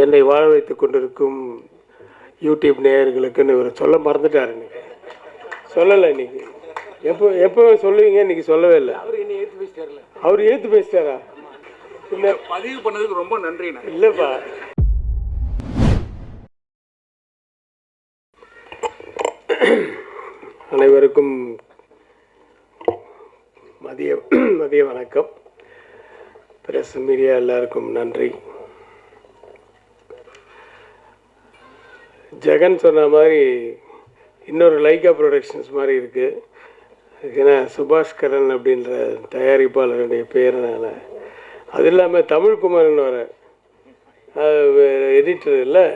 என்னை வாழ வைத்து கொண்டிருக்கும் யூடியூப் நேயர்களுக்குன்னு இவர் சொல்ல மறந்துட்டார். இன்னைக்கு சொல்லலை. இன்னைக்கு எப்போ சொல்லுவீங்க? இன்னைக்கு சொல்லவே இல்லை. அவர் ஏற்று பேசிட்டாரா? இல்லை, பதிவு பண்ணதுக்கு ரொம்ப நன்றி. இல்லைப்பா, அனைவருக்கும் மதிய வணக்கம். பிரஸ் மீடியா எல்லாருக்கும் நன்றி. ஜெகன் சொன்ன மாதிரி இன்னொரு லைக்கா ப்ரொடக்ஷன்ஸ் மாதிரி இருக்குது. ஏன்னா சுபாஷ்கரன் அப்படின்ற தயாரிப்பாளருடைய பேரனால, அது இல்லாமல் தமிழ்குமரன் வர எடிட்டர் இல்லை,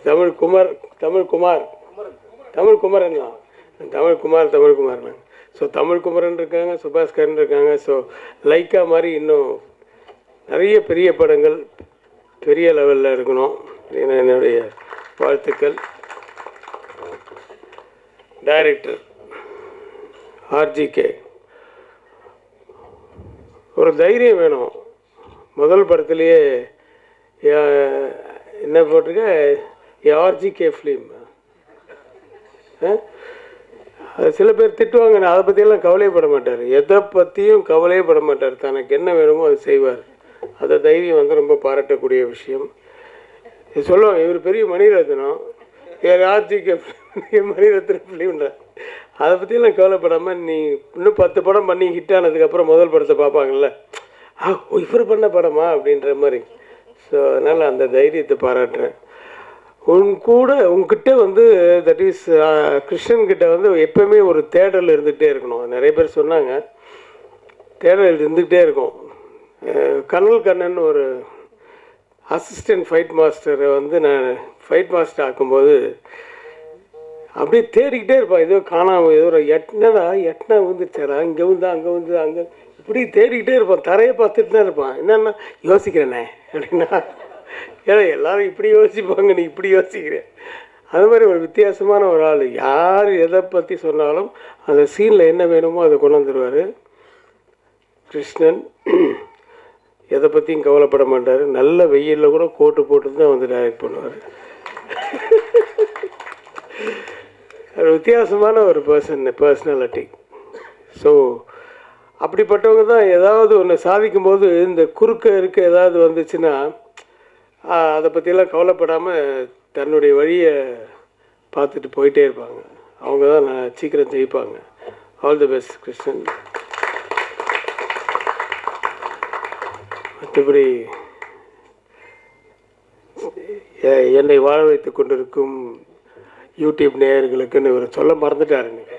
தமிழ்குமரன் தான். தமிழ்குமார். ஸோ தமிழ்குமரன் இருக்காங்க, சுபாஷ்கரன் இருக்காங்க. ஸோ லைக்கா மாதிரி இன்னும் நிறைய பெரிய படங்கள் பெரிய லெவலில் இருக்கணும். என்னுடைய வாழ்த்துக்கள். டைரக்டர் ஆர்ஜிகே, ஒரு தைரியம் வேணும். முதல் படத்துலேயே என்ன போட்டிருக்க, ஆர்ஜிகே ஃபிலிம். அது சில பேர் திட்டுவாங்க, நான் அதை பற்றியெல்லாம் கவலைப்பட மாட்டார். எதை பற்றியும் கவலையே பட மாட்டார். தனக்கு என்ன வேணுமோ அது செய்வார். அந்த தைரியம் வந்து ரொம்ப பாராட்டக்கூடிய விஷயம். சொல்லுவாங்க இவர் பெரிய மணிரத்னம், ஆர்ஜிகே மணிரத்னம் ஃபிலிம்ன்ற. அதை பற்றியெல்லாம் கவலைப்படாமல் நீ இன்னும் 10 படம் பண்ணி ஹிட் ஆனதுக்கப்புறம் முதல் படத்தை பார்ப்பாங்கள்ல, இவர் பண்ண படமா அப்படின்ற மாதிரி. ஸோ அதனால் அந்த தைரியத்தை பாராட்டுறேன். உங்ககிட்ட வந்து தட் இஸ் கிருஷ்ணன்கிட்ட வந்து எப்போவுமே ஒரு தேடல் இருந்துகிட்டே இருக்கணும். நிறைய பேர் சொன்னாங்க, தேடல் இருந்துக்கிட்டே இருக்கும். கர்னல் கண்ணன் ஒரு அசிஸ்டன்ட் ஃபைட் மாஸ்டரை வந்து நான் ஃபைட் மாஸ்டர் ஆக்கும்போது அப்படியே தேடிக்கிட்டே இருப்பான். ஏதோ காணாமல், ஏதோ ஒரு எட்டனா வந்துருச்சாரா, இங்கே வந்து அங்கே இப்படி தேடிக்கிட்டே இருப்பான். தரையை பார்த்துட்டு தான் இருப்பான். என்னென்னா யோசிக்கிறேனே அப்படின்னா, ஏன்னா எல்லோரும் இப்படி யோசிப்பாங்க, நீ இப்படி யோசிக்கிறேன். அது மாதிரி ஒரு வித்தியாசமான ஒரு ஆள். யார் எதை பற்றி சொன்னாலும் அந்த சீனில் என்ன வேணுமோ அதை கொண்டு வந்துடுவார் கிருஷ்ணன். எதை பற்றியும் கவலைப்பட மாட்டார். நல்ல வெயிலில் கூட கோட்டு போட்டு தான் வந்து டைரக்ட் பண்ணுவார். ஒரு வித்தியாசமான ஒரு பர்சனாலிட்டி. ஸோ அப்படிப்பட்டவங்க தான் ஏதாவது ஒன்று சாதிக்கும்போது இந்த இருக்க ஏதாவது வந்துச்சுன்னா அதை பற்றியெல்லாம் கவலைப்படாமல் தன்னுடைய வழியை பார்த்துட்டு போயிட்டே இருப்பாங்க. அவங்க தான் நான் சீக்கிரம் ஜெயிப்பாங்க. All the best Krishnan. மற்றபடி என்னை வாழ வைத்து கொண்டிருக்கும் யூடியூப் நேயர்களுக்குன்னு இவர் சொல்ல மறந்துட்டார். இன்னைக்கு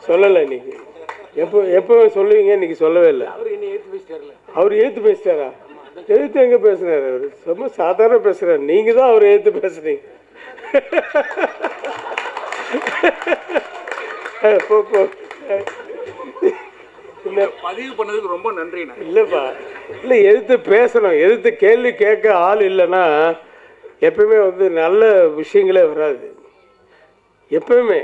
சொல்லலை. இன்னைக்கு எப்போ சொல்லுவீங்க? இன்னைக்கு சொல்லவே இல்லை. அவர் ஏற்று பேசிட்டாரா? எழுத்து எங்கே பேசுகிறாரு? அவர் ரொம்ப சாதாரண பேசுகிறார். நீங்கள் தான் அவர் எழுத்து பேசுகிறீங்க. பதிவு பண்ணதுக்கு ரொம்ப நன்றி. இல்லைப்பா, இல்லை, எதிர்த்து பேசணும். எதிர்த்து கேள்வி கேட்க ஆள் இல்லைன்னா எப்பவுமே வந்து நல்ல விஷயங்களே வராது. எப்பவுமே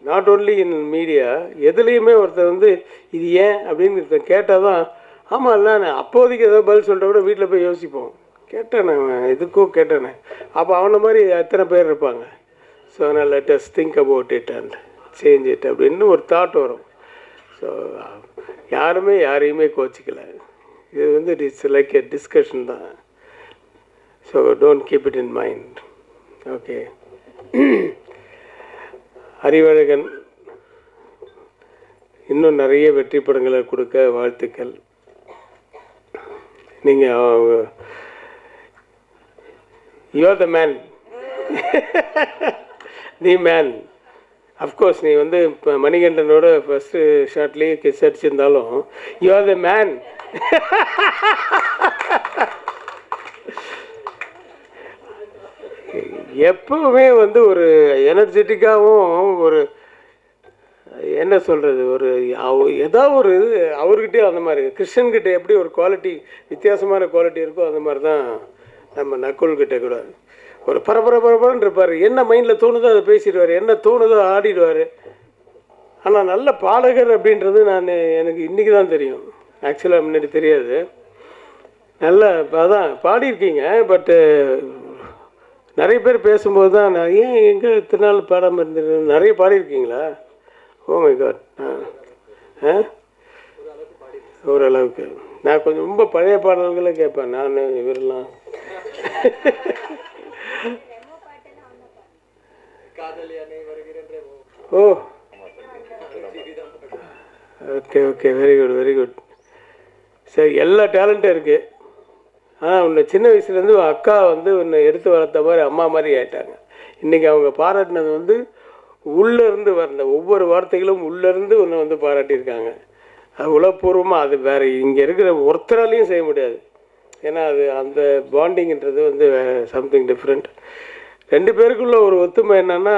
நாட் ஓன்லி இன் மீடியா, எதுலேயுமே ஒருத்தர் வந்து இது ஏன் அப்படின்னு கேட்டால் தான், ஆமாம் இல்லை நான் அப்போதைக்கு ஏதோ பதில் சொல்கிற கூட வீட்டில் போய் யோசிப்போம். கேட்டேனே எதுக்கும் கேட்டேனே, அப்போ அவனை மாதிரி எத்தனை பேர் இருப்பாங்க. ஸோ அதனால் let us think about it and change it அப்படின்னு ஒரு தாட் வரும். ஸோ யாருமே யாரையுமே கோச்சிக்கலை. இது வந்து இட்ஸ் லைக் எ டிஸ்கஷன் தான். So don't keep it in mind. Okay. Arivazhagan இன்னும் நிறைய வெற்றி படங்களை கொடுக்க வாழ்த்துக்கள். நீங்கள் யூ ஆர் த மேன். நீ மேன். அஃப்கோர்ஸ் நீ வந்து இப்போ மணிகண்டனோட ஃபஸ்ட்டு ஷார்ட்லேயே கிஸ் அடிச்சிருந்தாலும் யூ ஆர் த மேன். எப்பவுமே வந்து ஒரு எனர்ஜெட்டிக்காகவும் ஒரு என்ன சொல்கிறது, ஒரு ஏதாவது ஒரு அவர்கிட்டே அந்த மாதிரி கிருஷ்ணன்கிட்ட எப்படி ஒரு குவாலிட்டி, வித்தியாசமான குவாலிட்டி இருக்கோ அந்த மாதிரி தான் நம்ம நக்குல்கிட்ட கூட ஒரு பரபரன்னு இருப்பார். என்ன மைண்டில் தோணுதோ அதை பேசிடுவார், என்ன தோணுதோ ஆடிடுவார். ஆனால் நல்ல பாடகர் அப்படின்றது எனக்கு இன்றைக்கி தான் தெரியும். ஆக்சுவலாக முன்னாடி தெரியாது. நல்லா அதான் பாடியிருக்கீங்க. பட்டு நிறைய பேர் பேசும்போது தான் நான் ஏன் எங்கே இத்தனை நாள் பாடாமல் இருந்தது. நிறைய பாடியிருக்கீங்களா? Oh my God. ஆ ஓரளவுக்கு. நான் கொஞ்சம் ரொம்ப பழைய பாடல்களை கேட்பேன் நான் இவரெல்லாம். Oh okay okay, very good very good. சரி, எல்லா டேலண்ட்டும் இருக்குது. ஆனால் உன்னை சின்ன வயசுலேருந்து அக்கா வந்து உன்னை எடுத்து வளர்த்த மாதிரி அம்மா மாதிரி ஆயிட்டாங்க. இன்றைக்கி அவங்க பாராட்டினது வந்து உள்ளேருந்து வந்த ஒவ்வொரு வார்த்தைகளும் உள்ளேருந்து உன்னை வந்து பாராட்டியிருக்காங்க. அது உளப்பூர்வமாக. அது வேறு இங்கே இருக்கிற ஒருத்தராலையும் செய்ய முடியாது. ஏன்னா அது அந்த பாண்டிங்கிறது வந்து சம்திங் டிஃப்ரெண்ட். ரெண்டு பேருக்குள்ள ஒரு ஒத்துமை என்னென்னா,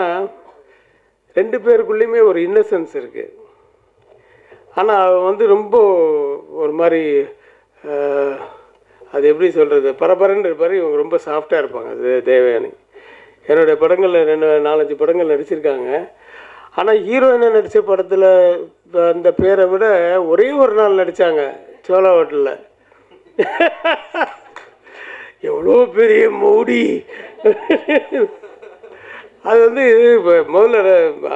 ரெண்டு பேருக்குள்ளேயுமே ஒரு இன்னசென்ஸ் இருக்குது. ஆனால் அவன் வந்து ரொம்ப ஒரு மாதிரி அது எப்படி சொல்கிறது, பரபரன்னு இருப்பார். இவங்க ரொம்ப சாஃப்டாக இருப்பாங்க. அது தேவயானி என்னுடைய படங்களில் 4-5 படங்கள் நடிச்சிருக்காங்க. ஆனால் ஹீரோயினை நடித்த படத்தில் அந்த பேரை விட ஒரே ஒரு நாள் நடித்தாங்க சோழா ஹோட்டலில். எவ்வளோ பெரிய மோடி. அது வந்து முதல்ல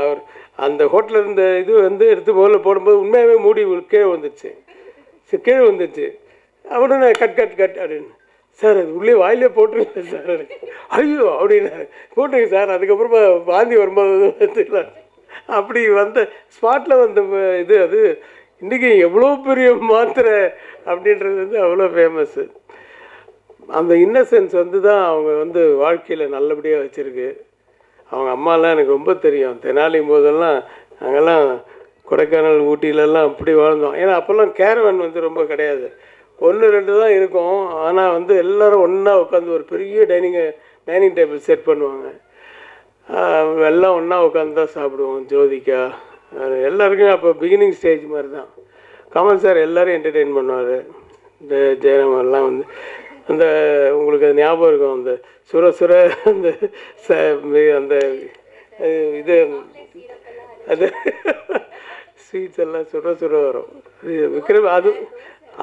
அவர் அந்த ஹோட்டலில் இருந்த இது வந்து எடுத்து முதல்ல போடும்போது உண்மையாகவே மூடி கீழே வந்துச்சு. உடனே கட் அப்படின்னு, சார் அது உள்ளே வாயிலே போட்டுருங்க சார். ஐயோ அப்படின்னாரு. போட்டுங்க சார். அதுக்கப்புறமா வாந்தி வரும்போது வச்சுக்கலாம். அப்படி வந்த ஸ்பாட்டில் வந்த இது அது இன்றைக்கி எவ்வளோ பெரிய மாத்திரை அப்படின்றது வந்து அவ்வளோ ஃபேமஸ்ஸு. அந்த இன்னசென்ஸ் வந்து தான் அவங்க வந்து வாழ்க்கையில் நல்லபடியாக வச்சுருக்கு. அவங்க அம்மாலாம் எனக்கு ரொம்ப தெரியும். தெனாலியும் போதெல்லாம் நாங்கள்லாம் கொடைக்கானல் ஊட்டியிலலாம் அப்படி வாழ்ந்தோம். ஏன்னா அப்போல்லாம் கேரவன் வந்து ரொம்ப கிடையாது, 1-2 தான் இருக்கும். ஆனால் வந்து எல்லோரும் ஒன்றா உட்காந்து ஒரு பெரிய டைனிங் டேபிள் செட் பண்ணுவாங்க. எல்லாம் ஒன்றா உட்காந்து தான் சாப்பிடுவோம். ஜோதிகா எல்லாருக்கும் அப்போ பிகினிங் ஸ்டேஜ் மாதிரி தான். கமல் சார் எல்லோரும் என்டர்டெயின் பண்ணுவார். இந்த ஜெயராம் எல்லாம் வந்து அந்த உங்களுக்கு அது ஞாபகம் இருக்கும், அந்த சுர அந்த அந்த இது அது ஸ்வீட்ஸ் எல்லாம் சுர வரும். விக்ரம்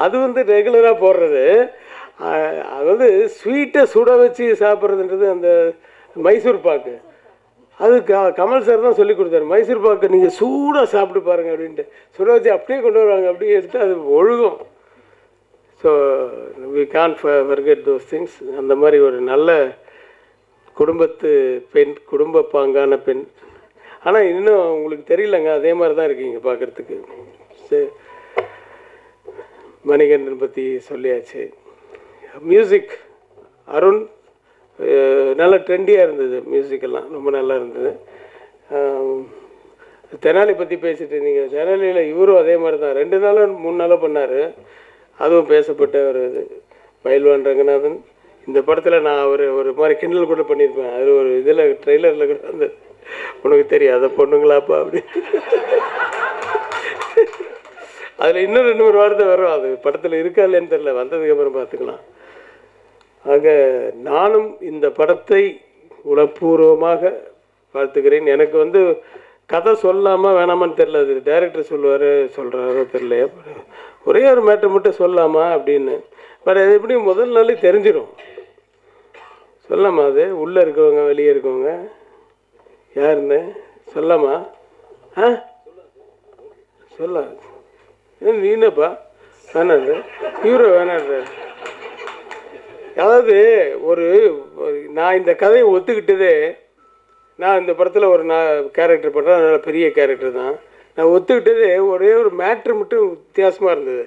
அது வந்து ரெகுலராக போடுறது. அது வந்து ஸ்வீட்டை சுட வச்சு சாப்பிட்றதுன்றது அந்த மைசூர் பாக்கு. அது கமல் சார் தான் சொல்லி கொடுத்தாரு. மைசூர் பாக்கு நீங்கள் சூடாக சாப்பிட்டு பாருங்கள் அப்படின்ட்டு சுட வச்சு அப்படியே கொண்டு வருவாங்க. அப்படியே எடுத்து அது ஒழுகும். So we can't forget those things. அந்த மாதிரி ஒரு நல்ல குடும்பத்து பெண், குடும்ப பாங்கான பெண். ஆனால் இன்னும் உங்களுக்கு தெரியலங்க, அதே மாதிரி தான் இருக்கீங்க பார்க்குறதுக்கு. சரி, மணிகண்டன் பற்றி சொல்லியாச்சு. மியூசிக் அருண் நல்லா ட்ரெண்டியாக இருந்தது. மியூசிக்கெல்லாம் ரொம்ப நல்லா இருந்தது. தெனாலி பற்றி பேசிட்டு இருந்தீங்க. தெனாலியில் இவரும் அதே மாதிரி தான் 2 நாளோ 3 நாளோ பண்ணார். அதுவும் பேசப்பட்ட ஒரு இது. பயில்வான் ரங்கநாதன் இந்த படத்தில் நான் ஒரு மாதிரி கிண்டல் கூட பண்ணியிருப்பேன். அது ஒரு இதில் ட்ரெய்லரில் கூட அந்த உனக்கு தெரியாத பொண்ணுங்களாப்பா அப்படி அதில் இன்னும் 2-3 வார்த்தை வரும். அது படத்தில் இருக்கா இல்லைன்னு தெரியல, வந்ததுக்கப்புறம் பார்த்துக்கலாம். ஆக நானும் இந்த படத்தை உளப்பூர்வமாக வாழ்த்துக்கிறேன். எனக்கு வந்து கதை சொல்லாமல் வேணாமான்னு தெரில. அது டைரக்டர் சொல்கிறாரோ தெரில. ஒரே ஒரு மேட்டர் மட்டும் சொல்லாமா அப்படின்னு. பட் அது எப்படி முதல் நாளே தெரிஞ்சிடும். சொல்லாமா? அது உள்ளே இருக்கவங்க வெளியே இருக்கவங்க யாருன்னு சொல்லாமா? சொல்ல நீனப்பா வேணாரு ஹீரோ வேணாரு. அதாவது நான் இந்த கதையை ஒத்துக்கிட்டதே, நான் இந்த படத்தில் கேரக்டர் பண்ணுறேன். நல்ல பெரிய கேரக்டர் தான். நான் ஒத்துக்கிட்டதே ஒரே ஒரு மேட்ரு மட்டும் வித்தியாசமாக இருந்தது.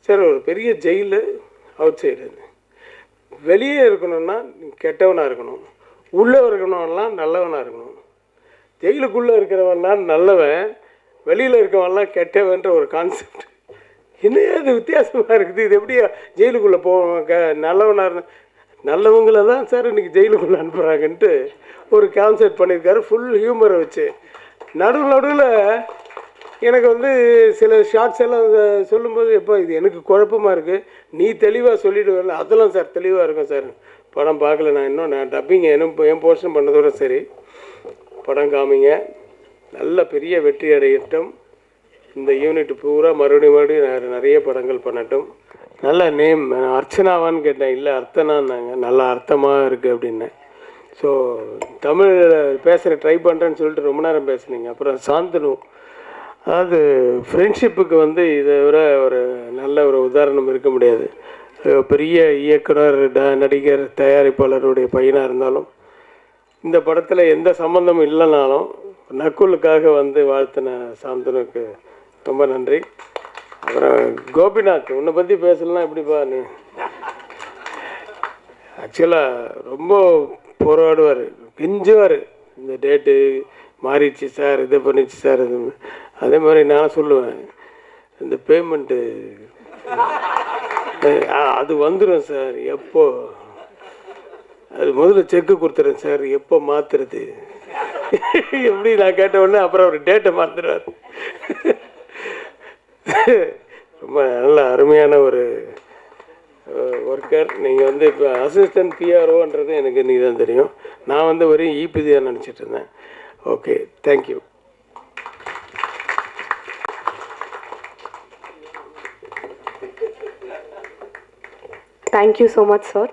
சரி, ஒரு பெரிய ஜெயிலு அவுட் சைடு. வெளியே இருக்கணும்னா கெட்டவனாக இருக்கணும், உள்ளே இருக்கணும்லாம் நல்லவனாக இருக்கணும். ஜெயிலுக்குள்ளே இருக்கிறவன்லாம் நல்லவன், வெளியில் இருக்கவன்லாம் கெட்டவன்ற ஒரு கான்செப்ட். என்னையே அது வித்தியாசமாக இருக்குது. இது எப்படியா ஜெயிலுக்குள்ளே போவாங்க? நல்லவனாக இருந்த நல்லவங்கள தான் சார் இன்றைக்கி ஜெயிலுக்குள்ளே அனுப்புகிறாங்கன்ட்டு ஒரு கான்செப்ட் பண்ணியிருக்காரு. ஃபுல் ஹியூமரை வச்சு. நடுவில் எனக்கு வந்து சில ஷார்ட்ஸ் எல்லாம் சொல்லும்போது எப்போ இது எனக்கு குழப்பமாக இருக்குது, நீ தெளிவாக சொல்லிவிடுவேன். அதெல்லாம் சார் தெளிவாக இருக்கும் சார். படம் பார்க்கல நான் இன்னும். நான் டப்பிங்க என் போர்ஷன் பண்ணதோட சரி. படம் காமிங்க, நல்ல பெரிய வெற்றி அடையட்டும். இந்த யூனிட் பூரா மறுபடியும் நிறைய படங்கள் பண்ணட்டும். நல்ல நேம். அர்ச்சனாவான்னு கேட்டேன், இல்லை அர்த்தனான்னாங்க. நல்லா அர்த்தமாக இருக்குது அப்படின்னேன். ஸோ தமிழ் பேசுகிற ட்ரை பண்ணுறேன்னு சொல்லிட்டு ரொம்ப நேரம் பேசுனீங்க. அப்புறம் சாந்தனு, அதாவது ஃப்ரெண்ட்ஷிப்புக்கு வந்து இதை விட ஒரு நல்ல ஒரு உதாரணம் இருக்க முடியாது. பெரிய இயக்குனர், நடிகர், தயாரிப்பாளருடைய பையனாக இருந்தாலும் இந்த படத்தில் எந்த சம்மந்தமும் இல்லைனாலும் நக்குலுக்காக வந்து வாழ்த்தின சாந்தனுக்கு ரொம்ப நன்றி. அப்புறம் கோபிநாத், உன்னை பற்றி பேசலாம் எப்படிப்பா நீ? ஆக்சுவலாக ரொம்ப போராடுவார், கெஞ்சுவார். இந்த டேட்டு மாறிடுச்சு சார், இதை பண்ணிடுச்சு சார், இது. அதே மாதிரி நான் சொல்லுவேன், இந்த பேமெண்ட்டு அது வந்துடும் சார், எப்போ அது முதல்ல செக்கு கொடுத்துறேன் சார், எப்போ மாற்றுறது எப்படி நான் கேட்ட உடனே அப்புறம் அவர் டேட்டை மாற்றுறார். ரொம்ப நல்ல அருமையான ஒரு ஒர்க்கர். நீங்கள் வந்து இப்போ அசிஸ்டன்ட் பிஆர்ஓன்றது எனக்கு இன்றைக்கி தான் தெரியும். நான் வந்து ஒரு இபிதி தான் நினச்சிட்டு இருந்தேன். Okay, thank you. Thank you so much, sir.